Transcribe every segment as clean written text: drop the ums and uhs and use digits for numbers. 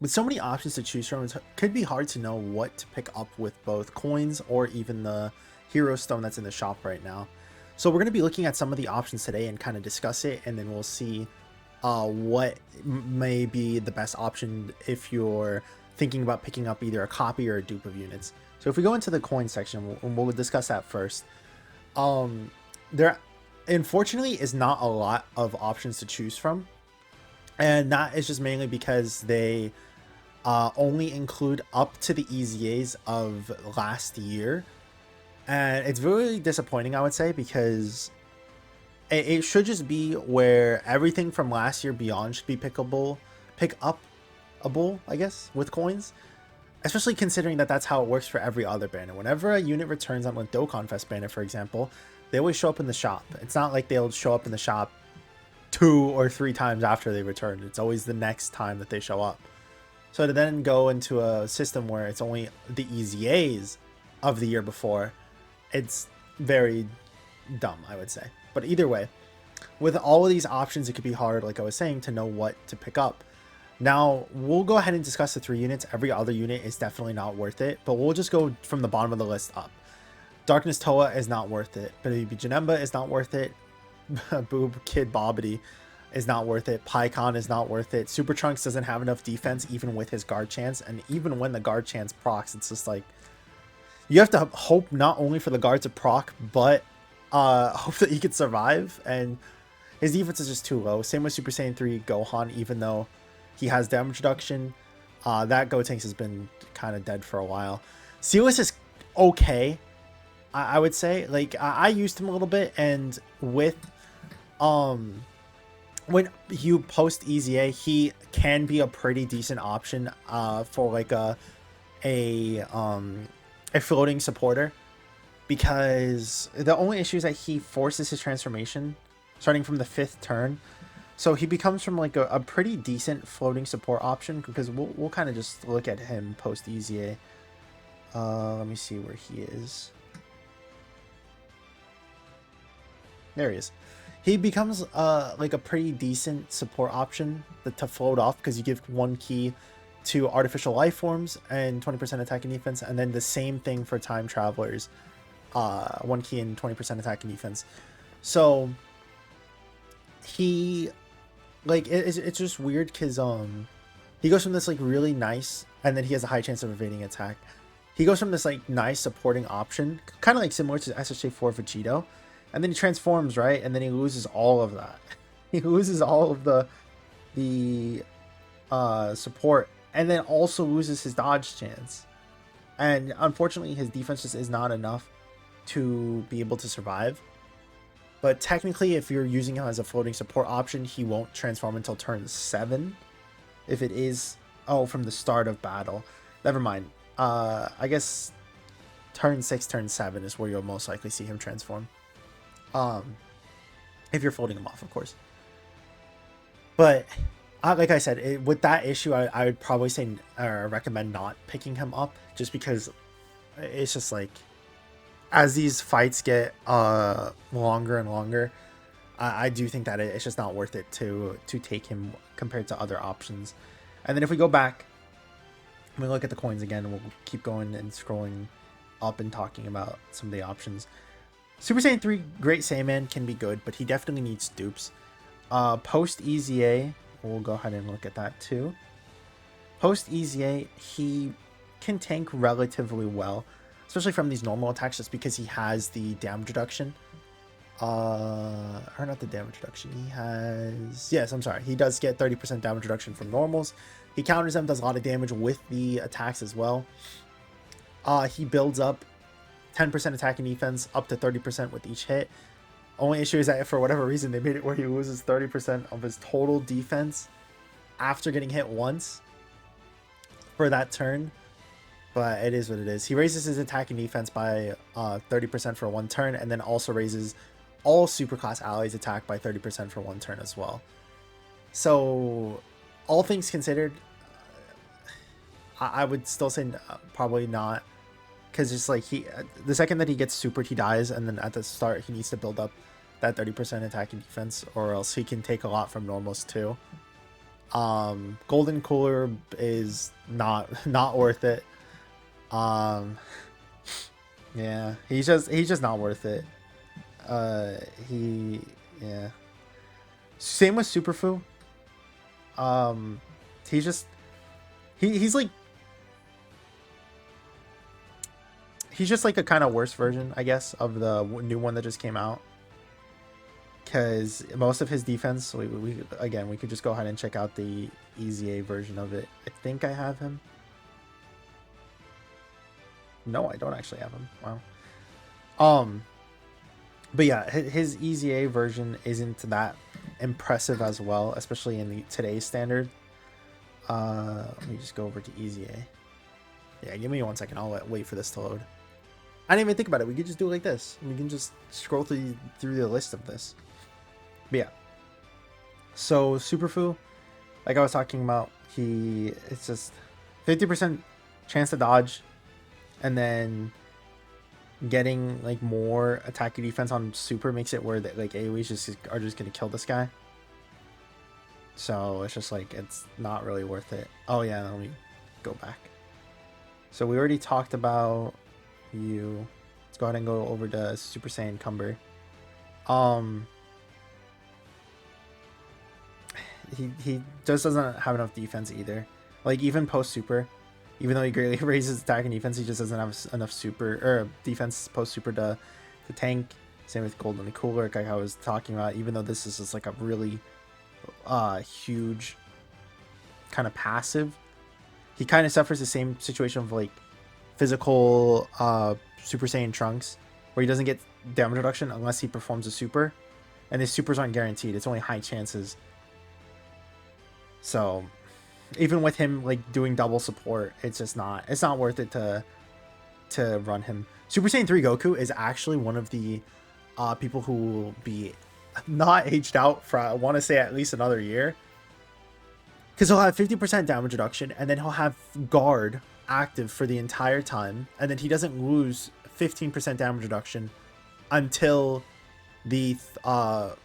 with so many options to choose from, it could be hard to know what to pick up with both coins or even the hero stone that's in the shop right now. So we're going to be looking at some of the options today and kind of discuss it, and then we'll see what may be the best option if you're thinking about picking up either a copy or a dupe of units. So if we go into the coin section, we'll discuss that first. There unfortunately is not a lot of options to choose from, and that is just mainly because they only include up to the EZAs of last year, and it's really disappointing, I would say, because it should just be where everything from last year beyond should be pick upable, I guess, with coins. Especially considering that that's how it works for every other banner. Whenever a unit returns on a Dokkan Fest banner, for example, they always show up in the shop. It's not like they'll show up in the shop 2 or 3 times after they return. It's always the next time that they show up. So to then go into a system where it's only the EZAs of the year before, it's very dumb, I would say. But either way, with all of these options, it could be hard, like I was saying, to know what to pick up. Now, we'll go ahead and discuss the 3 units. Every other unit is definitely not worth it, but we'll just go from the bottom of the list up. Darkness Toa is not worth it. Baby Janemba is not worth it. Boob Kid Bobbity is not worth it. Pycon is not worth it. Super Trunks doesn't have enough defense even with his guard chance, and even when the guard chance procs, it's just like you have to hope not only for the guard to proc, but hope that he can survive, and his defense is just too low. Same with Super Saiyan 3 Gohan, even though he has damage reduction. That Gotenks has been kind of dead for a while. Silas is okay, I would say. Like, I used him a little bit, and with when you post EZA, he can be a pretty decent option for like a floating supporter, because the only issue is that he forces his transformation starting from the 5th turn. So he becomes from like a pretty decent floating support option, because we'll kind of just look at him post EZA. Let me see where he is. There he is. He becomes like a pretty decent support option to float off, because you give 1 key to artificial life forms and 20% attack and defense, and then the same thing for time travelers, 1 key and 20% attack and defense. So he, like, it's just weird, because he goes from this like really nice, and then he has a high chance of evading attack. He goes from this like nice supporting option, kind of like similar to SSJ4 Vegito, and then he transforms, right, and then he loses all of that. He loses all of the support, and then also loses his dodge chance. And unfortunately, his defense just is not enough to be able to survive. But technically, if you're using him as a floating support option, he won't transform until turn 7. If it is, from the start of battle. Never mind. I guess turn 6, turn 7 is where you'll most likely see him transform. If you're floating him off, of course. But like I said, with that issue, I would probably say recommend not picking him up, just because it's just like, as these fights get longer and longer, I do think that it's just not worth it to take him compared to other options. And then if we go back, we look at the coins again, we'll keep going and scrolling up and talking about some of the options. Super Saiyan 3 Great Saiyaman can be good, but he definitely needs dupes. Post EZA, we'll go ahead and look at that too. Post EZA, he can tank relatively well, especially from these normal attacks, just because he has the damage reduction. Or not the damage reduction. He has, yes, I'm sorry. He does get 30% damage reduction from normals. He counters them, does a lot of damage with the attacks as well. He builds up 10% attack and defense up to 30% with each hit. Only issue is that for whatever reason, they made it where he loses 30% of his total defense after getting hit once for that turn. But it is what it is. He raises his attack and defense by 30% for 1 turn, and then also raises all superclass allies attack by 30% for 1 turn as well. So all things considered, I would still say probably not, because just like the second that he gets supered, he dies, and then at the start he needs to build up that 30% attack and defense, or else he can take a lot from normals too. Golden Cooler is not worth it. Um, yeah, he's just not worth it. He yeah. Same with Superfu. Um, he's just he's like he's just like a kind of worse version, I guess, of the new one that just came out. Because most of his defense, we again, we could just go ahead and check out the Easy A version of it. I think I have him. No, I don't actually have him. Wow. But yeah, his Easy A version isn't that impressive as well, especially in the today's standard. Let me just go over to Easy A. Yeah, give me 1 second. I'll wait for this to load. I didn't even think about it. We could just do it like this. We can just scroll through the list of this. But yeah. So Superfu, like I was talking about, it's just 50% chance to dodge, and then getting like more attacky defense on super makes it where that like AoEs are just gonna kill this guy. So it's just like it's not really worth it. Oh yeah, let me go back. So we already talked about you. Let's go ahead and go over to Super Saiyan Cumber. He just doesn't have enough defense either. Like even post super, even though he greatly raises attack and defense, he just doesn't have enough super or defense post super to tank. Same with Golden Cooler, like I was talking about. Even though this is just like a really huge kind of passive, he kind of suffers the same situation of like physical Super Saiyan Trunks, where he doesn't get damage reduction unless he performs a super, and his supers aren't guaranteed. It's only high chances. So even with him like doing double support, it's not worth it to run him. Super Saiyan 3 Goku is actually one of the people who will be not aged out for, I want to say, at least another year, because he'll have 50% damage reduction, and then he'll have guard active for the entire time, and then he doesn't lose 15% damage reduction until until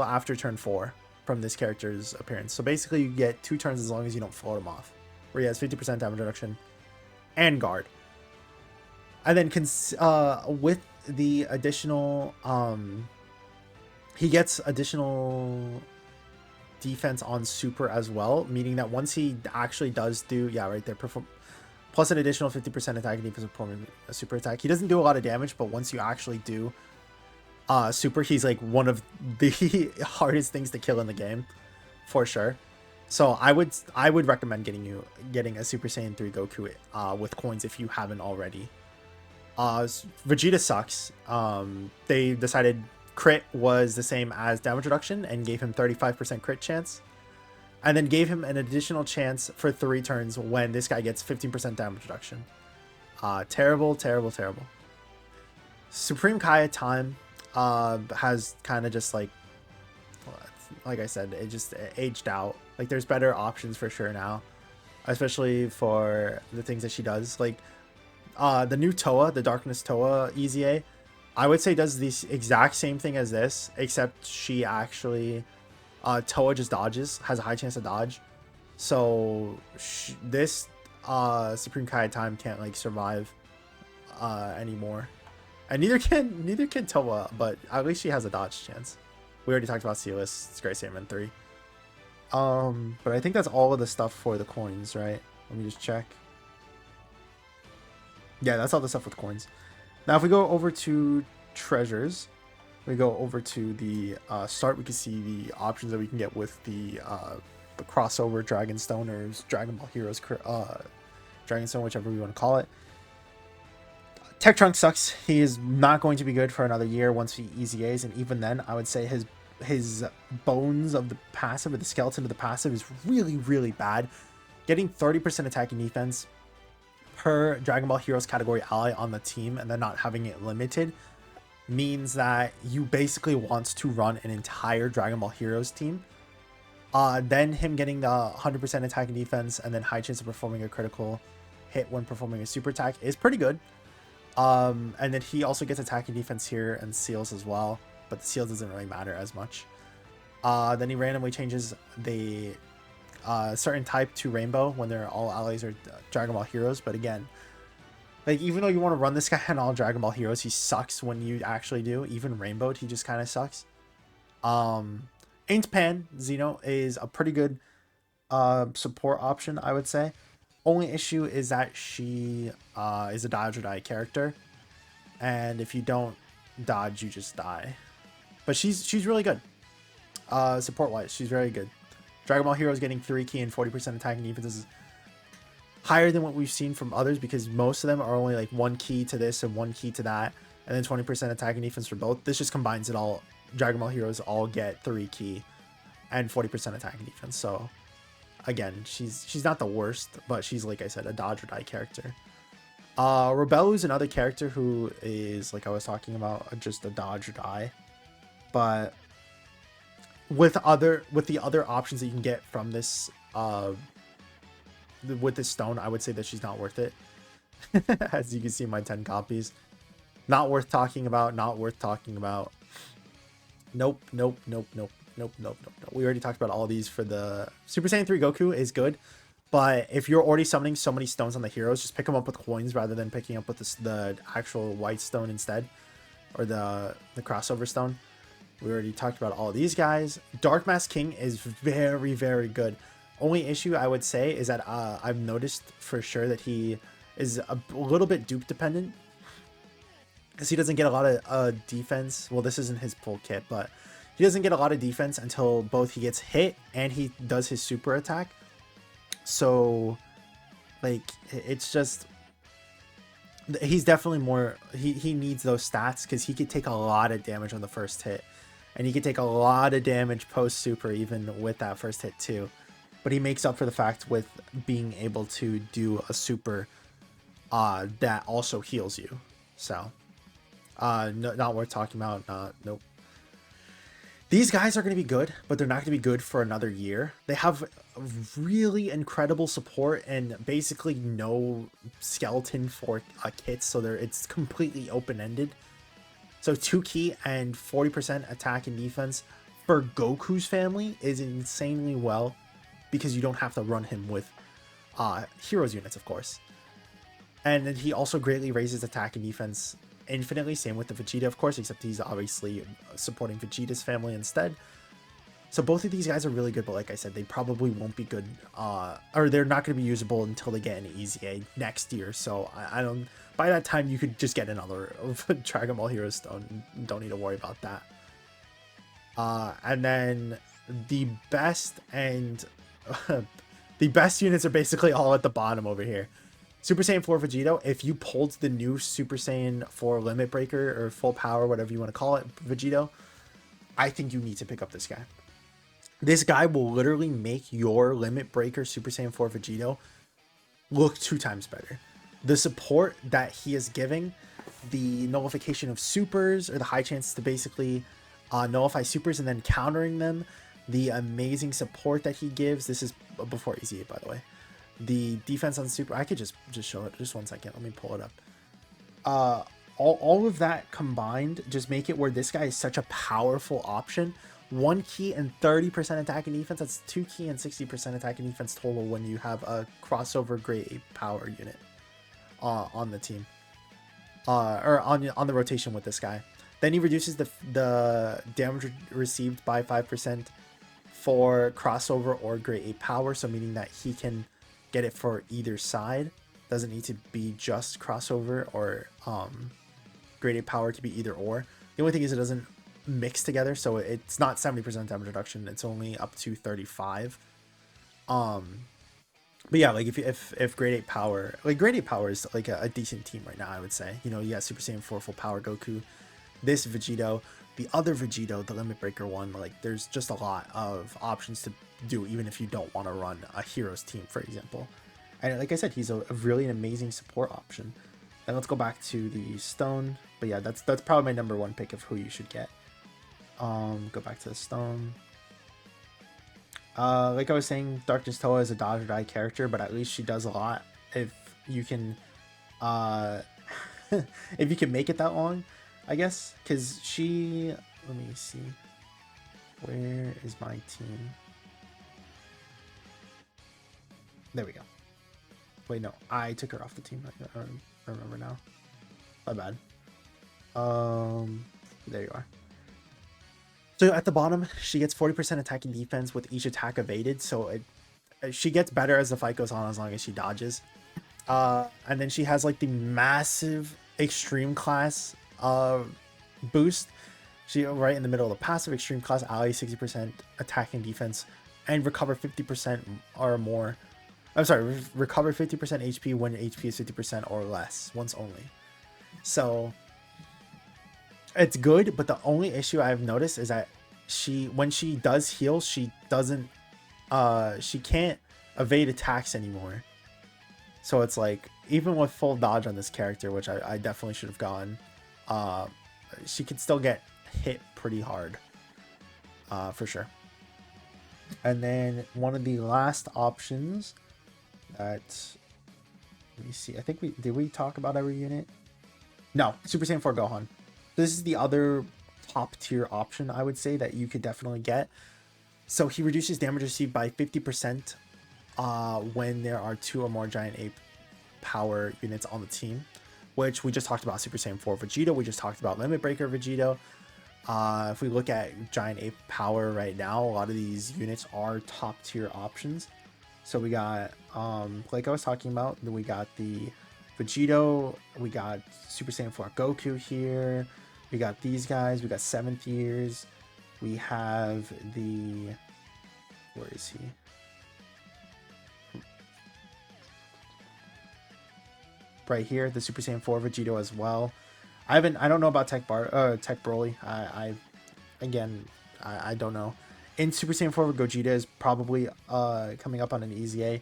after turn 4 from this character's appearance. So basically you get 2 turns as long as you don't float him off, where he has 50% damage reduction and guard. And then with the additional he gets additional defense on super as well, meaning that once he actually does do, yeah, right there, plus an additional 50% attack and defense performing a super attack. He doesn't do a lot of damage, but once you actually do super, he's like one of the hardest things to kill in the game, for sure. So I would recommend getting a Super Saiyan 3 Goku with coins if you haven't already. Vegeta sucks. They decided crit was the same as damage reduction and gave him 35% crit chance, and then gave him an additional chance for 3 turns when this guy gets 15% damage reduction. Terrible. Supreme Kaya time has kind of just like I said, it just aged out. Like there's better options for sure now, especially for the things that she does. Like the new Toa, the Darkness Toa Easy A, I would say does the exact same thing as this, except she actually Toa just dodges, has a high chance to dodge. So this Supreme Kai time can't like survive anymore, and neither can Toa, but at least she has a dodge chance. We already talked about Sealess. It's Great Saiyaman 3. But I think that's all of the stuff for the coins, right? Let me just check. Yeah, that's all the stuff with coins. Now, if we go over to treasures, we go over to the start, we can see the options that we can get with the crossover Dragonstone or Dragon Ball Heroes Dragonstone, whichever we want to call it. Tech Trunk sucks. He is not going to be good for another year once he Easy A's, and even then, I would say his bones of the passive, or the skeleton of the passive, is really, really bad. Getting 30% attacking defense per Dragon Ball Heroes category ally on the team and then not having it limited means that you basically want to run an entire Dragon Ball Heroes team. Then him getting the 100% attacking defense and then high chance of performing a critical hit when performing a super attack is pretty good. And then he also gets attacking defense here and seals as well, but the seal doesn't really matter as much. Then he randomly changes the certain type to Rainbow when they're all allies are Dragon Ball heroes. But again, like even though you want to run this guy on all Dragon Ball heroes, he sucks when you actually do. Even Rainbowed, he just kind of sucks. Ain't Pan Xeno is a pretty good support option, I would say. Only issue is that she is a dodge or die character, and if you don't dodge, you just die. But she's really good. Support wise, she's very good. Dragon Ball Heroes getting 3 key and 40% attack and defense is higher than what we've seen from others because most of them are only like 1 key to this and 1 key to that, and then 20% attack and defense for both. This just combines it all. Dragon Ball Heroes all get 3 key and 40% attack and defense. So again, she's not the worst, but she's, like I said, a dodge or die character. Rebellu is another character who is, like I was talking about, just a dodge or die. But with the other options that you can get from this with this stone, I would say that she's not worth it. As you can see, my 10 copies. Not worth talking about, not worth talking about. Nope. We already talked about all these for the Super Saiyan 3 Goku is good. But if you're already summoning so many stones on the heroes, just pick them up with coins rather than picking up with the actual white stone instead. Or the crossover stone. We already talked about all these guys. Dark Mask King is very, very good. Only issue I would say is that I've noticed for sure that he is a little bit dupe dependent. Because he doesn't get a lot of defense. Well, this isn't his full kit, but he doesn't get a lot of defense until both he gets hit and he does his super attack. So, like, it's just... He's definitely more... He needs those stats because he could take a lot of damage on the first hit. And he could take a lot of damage post-super even with that first hit too. But he makes up for the fact with being able to do a super that also heals you. So, not worth talking about. Nope. These guys are going to be good, but they're not going to be good for another year. They have really incredible support and basically no skeleton for kits, so it's completely open-ended. So 2 key and 40% attack and defense for Goku's family is insanely well because you don't have to run him with heroes units, of course. And then he also greatly raises attack and defense infinitely, same with the Vegeta, of course, except he's obviously supporting Vegeta's family instead. So both of these guys are really good, but like I said, they probably won't be good, or they're not going to be usable until they get an EZA next year. So I don't... By that time, you could just get another Dragon Ball Hero Stone. Don't need to worry about that. And then the best and the best units are basically all at the bottom over here. Super Saiyan 4 Vegito, if you pulled the new Super Saiyan 4 Limit Breaker or Full Power, whatever you want to call it, Vegito, I think you need to pick up this guy. This guy will literally make your Limit Breaker Super Saiyan 4 Vegito look 2 times better. The support that he is giving, the nullification of supers, or the high chance to basically nullify supers and then countering them, the amazing support that he gives. This is before EZA, by the way. The defense on super, I could just show it. Just 1 second. Let me pull it up. All of that combined just make it where this guy is such a powerful option. 1 key and 30% attack and defense. That's 2 key and 60% attack and defense total when you have a crossover grade 8 power unit on the team, or on the rotation with this guy. Then he reduces the damage received by 5% for crossover or grade 8 power. So meaning that he can get it for either side. Doesn't need to be just crossover or grade 8 power, to be either or. The only thing is it doesn't mix together, so it's not 70% damage reduction, it's only up to 35. But yeah, like if grade 8 power, like grade 8 power is like a decent team right now, I would say. You know, you got Super Saiyan 4 Full Power Goku, this Vegito, the other Vegito, the Limit Breaker one. Like there's just a lot of options to do, even if you don't want to run a heroes team, for example. And like I said, he's a really amazing support option. And let's go back to the stone. But yeah, that's probably my number 1 pick of who you should get. Go back to the stone. Like I was saying, Darkness Toa is a dodge or die character, but at least she does a lot if you can if you can make it that long, I guess. Because she, let me see, Where is my team? There we go. Wait, no, I took her off the team. I remember now. My bad. There you are. So at the bottom, she gets 40% attack and defense with each attack evaded. So she gets better as the fight goes on as long as she dodges. And then she has like the massive extreme class boost. She right in the middle of the passive extreme class ally 60% attack and defense and recover 50% or more. I'm sorry, recover 50% HP when HP is 50% or less once only. So it's good, but the only issue I've noticed is that when she does heal, she can't evade attacks anymore. So it's like, even with full dodge on this character, which I definitely should have gotten, she can still get hit pretty hard, for sure. And then one of the last options that, let me see, I think did we talk about every unit? No, Super Saiyan 4 Gohan. This is the other top tier option, I would say, that you could definitely get. So he reduces damage received by 50% when there are 2 or more Giant Ape power units on the team, which we just talked about Super Saiyan 4 Vegeta. We just talked about Limit Breaker Vegeta. If we look at Giant Ape power right now, a lot of these units are top tier options. So we got, like I was talking about, we got the Vegito, we got Super Saiyan 4 Goku here, we got these guys, we got 7th years, we have the, where is he? Right here, the Super Saiyan 4 Vegito as well. I don't know about Tech Broly. I don't know. In Super Saiyan 4 Gogeta is probably coming up on an easy A.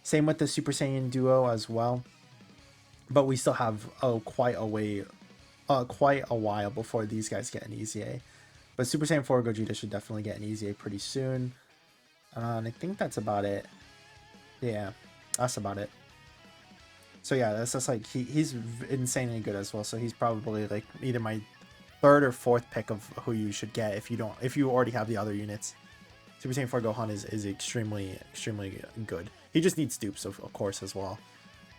Same with the Super Saiyan duo as well. But we still have quite a while before these guys get an easy A. But Super Saiyan 4 Gogeta should definitely get an easy A pretty soon. And I think that's about it. Yeah, that's about it. So yeah, that's just like he's insanely good as well. So he's probably like either my 3rd or 4th pick of who you should get if you already have the other units. Super Saiyan 4 Gohan is extremely good. He just needs dupes of course as well.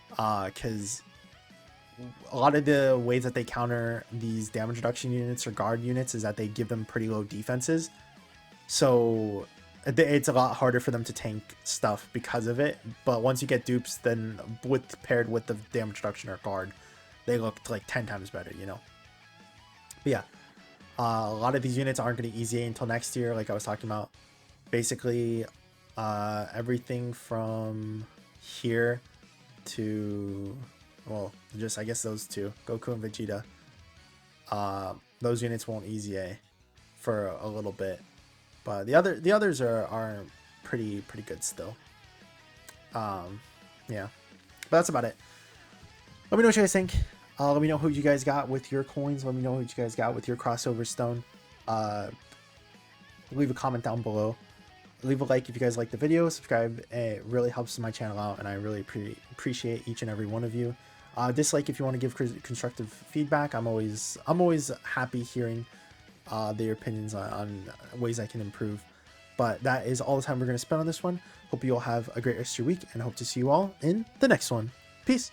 Because a lot of the ways that they counter these damage reduction units or guard units is that they give them pretty low defenses. So it's a lot harder for them to tank stuff because of it. But once you get dupes, then paired with the damage reduction or guard, they look like 10 times better, you know? But yeah, a lot of these units aren't going to easy A until next year, like I was talking about. Basically, everything from here to, well, just I guess those two, Goku and Vegeta. Those units won't easy A for a little bit, but the others are pretty good still. Yeah, but that's about it. Let me know what you guys think. Let me know who you guys got with your coins. Let me know who you guys got with your crossover stone. Leave a comment down below. Leave a like if you guys like the video. Subscribe. It really helps my channel out, and I really appreciate each and every one of you. Dislike if you want to give constructive feedback. I'm always happy hearing their opinions on ways I can improve. But that is all the time we're going to spend on this one. Hope you all have a great rest of your week, and hope to see you all in the next one. Peace.